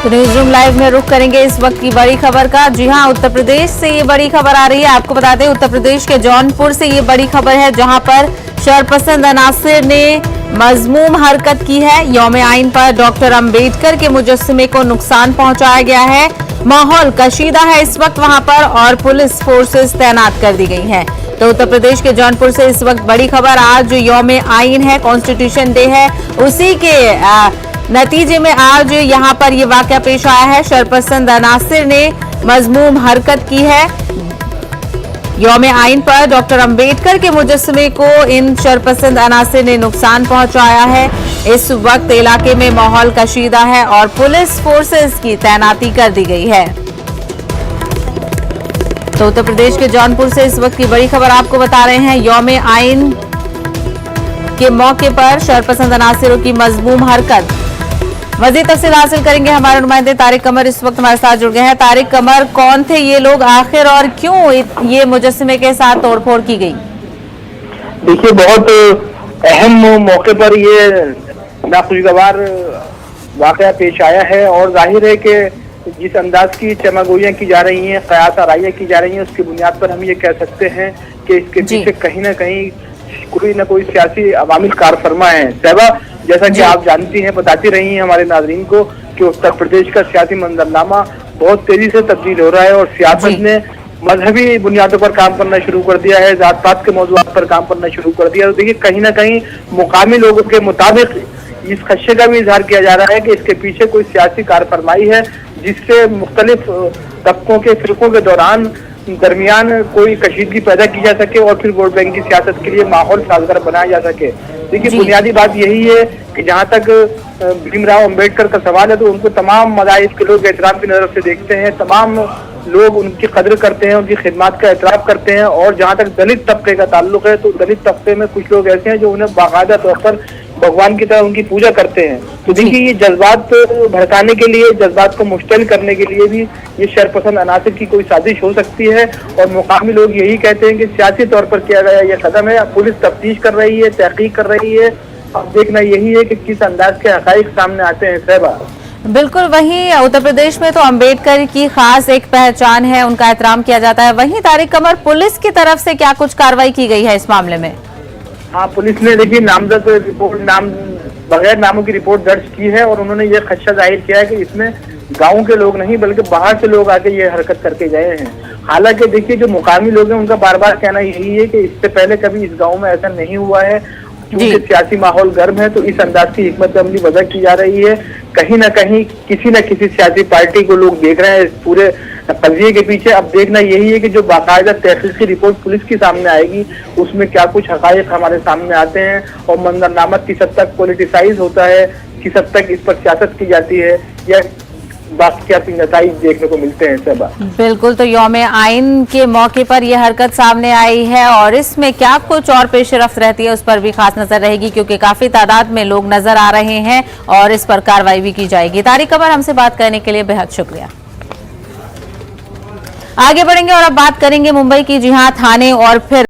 तो news room live में रुख करेंगे इस वक्त की बड़ी खबर का। जी हां, उत्तर प्रदेश से ये बड़ी खबर आ रही है। आपको बता दें, उत्तर प्रदेश के जौनपुर से ये बड़ी खबर है, जहां पर शरपसंद अनासिर ने मजमूम हरकत की है। यौम आइन पर डॉक्टर अंबेडकर के मुजस्समे को नुकसान पहुंचाया गया है। माहौल कशीदा है इस वक्त वहां पर और पुलिस फोर्सेस तैनात कर दी गई हैं। तो उत्तर प्रदेश के जौनपुर से इस वक्त बड़ी खबर। आज यौम आइन है, कॉन्स्टिट्यूशन डे है, उसी के नतीजे में आज यहां पर ये वाकया पेश आया है। शरपसंद अनासिर ने मजमूम हरकत की है। यौम आइन पर डॉक्टर अंबेडकर के मुजस्समे को इन शरपसंद अनासिर ने नुकसान पहुंचाया है। इस वक्त इलाके में माहौल कशीदा है और पुलिस फोर्सेस की तैनाती कर दी गई है। तो उत्तर प्रदेश के जौनपुर से इस वक्त की बड़ी खबर आपको बता रहे हैं। यौम आइन के मौके पर शरपसंद अनासिरों की मजमूम हरकत। मजीद तफसील हासिल करेंगे, हमारे नुमाइंदे तारिक कमर इस वक्त हमारे साथ जुड़ गए हैं। तारिक कमर, कौन थे ये लोग आखिर और क्यों ये मुजस्समे के साथ तोड़फोड़ की गई? देखिए, बहुत अहम मौके पर ये नाखुशगवार वाकया पेश आया है और जाहिर है कि जिस अंदाज की चमागोइयां की जा रही हैं, कयास आराइयां की जा रही हैं, उसकी बुनियाद पर हम ये कह सकते हैं कि इसके पीछे कहीं ना कहीं कोई ना कोई सियासी अवामिल कारफरमा है। सहबा, जैसा कि आप जानती हैं, बताती रही हैं हमारे नाज़रीन को कि उत्तर प्रदेश का सियासी मंजरनामा बहुत तेजी से तब्दील हो रहा है और सियासत ने मजहबी बुनियादों पर काम करना शुरू कर दिया है, जात पात के मौजूद पर काम करना शुरू कर दिया है। तो देखिए, कहीं ना कहीं मुकामी लोगों के मुताबिक इस खदशे का भी इजहार किया जा रहा है कि इसके पीछे कोई सियासी कारफरमाई है, जिससे मुख्तलिफ तबकों के फिरकों के दरमियान कोई कशीदगी पैदा की जा सके और फिर वोट बैंक की सियासत के लिए माहौल साजगार बनाया जा सके। देखिए, बुनियादी बात यही है कि जहां तक भीमराव अंबेडकर का सवाल है, तो उनको तमाम मज़ाहिब के लोग एहतराम की नज़र से देखते हैं, तमाम लोग उनकी कदर करते हैं, उनकी खिदमत का एहतराम करते हैं। और जहां तक दलित तबके का ताल्लुक है, तो दलित तबके में कुछ लोग ऐसे हैं जो उन्हें बाकायदा तौर पर भगवान की तरह उनकी पूजा करते हैं। तो देखिए, ये जज्बात भड़काने के लिए, जज्बात को मुश्तल करने के लिए भी ये शरपसंद अनासिर की कोई साजिश हो सकती है और मुकामी लोग यही कहते हैं कि सियासी तौर पर किया गया ये कदम है। पुलिस तफ्तीश कर रही है, तहकीक कर रही है। अब देखना यही है कि किस अंदाज के हकाइक सामने आते हैं। सहबा, बिल्कुल, वहीं उत्तर प्रदेश में तो अंबेडकर की खास एक पहचान है, उनका एहतराम किया जाता है। वहीं तारिक कमर, पुलिस की तरफ से क्या कुछ कार्रवाई की गई है इस मामले में? हाँ, पुलिस ने देखिए नामजद रिपोर्ट बगैर नामों की रिपोर्ट दर्ज की है और उन्होंने ये खदशा जाहिर किया है कि इसमें गांव के लोग नहीं बल्कि बाहर से लोग आके ये हरकत करके गए हैं। हालांकि देखिए, जो मुकामी लोग हैं उनका बार बार कहना यही है कि इससे पहले कभी इस गांव में ऐसा नहीं हुआ है। क्योंकि सियासी माहौल गर्म है, तो इस अंदाज की हिकमत अमली वजह की जा रही है। कहीं ना कहीं किसी न किसी सियासी पार्टी को लोग देख रहे हैं इस पूरे कजिए के पीछे। अब देखना यही है कि जो बाकायदा तहकीक की रिपोर्ट पुलिस के सामने आएगी, उसमें क्या कुछ हकायक हमारे सामने आते हैं और मंजरनामा किस हद तक पॉलिटिसाइज होता है, किस हद तक इस पर सियासत की जाती है, या बाकी नताइज देखने को मिलते हैं। सब बिल्कुल, तो यौम आइन के मौके पर यह हरकत सामने आई है और इसमें क्या कुछ और पेशरफ्त रहती है उस पर भी खास नजर रहेगी, क्योंकि काफी तादाद में लोग नजर आ रहे हैं और इस पर कार्रवाई भी की जाएगी। तारिक कमर, हमसे बात करने के लिए बेहद शुक्रिया। आगे बढ़ेंगे और अब बात करेंगे मुंबई की। जी हां, थाने और फिर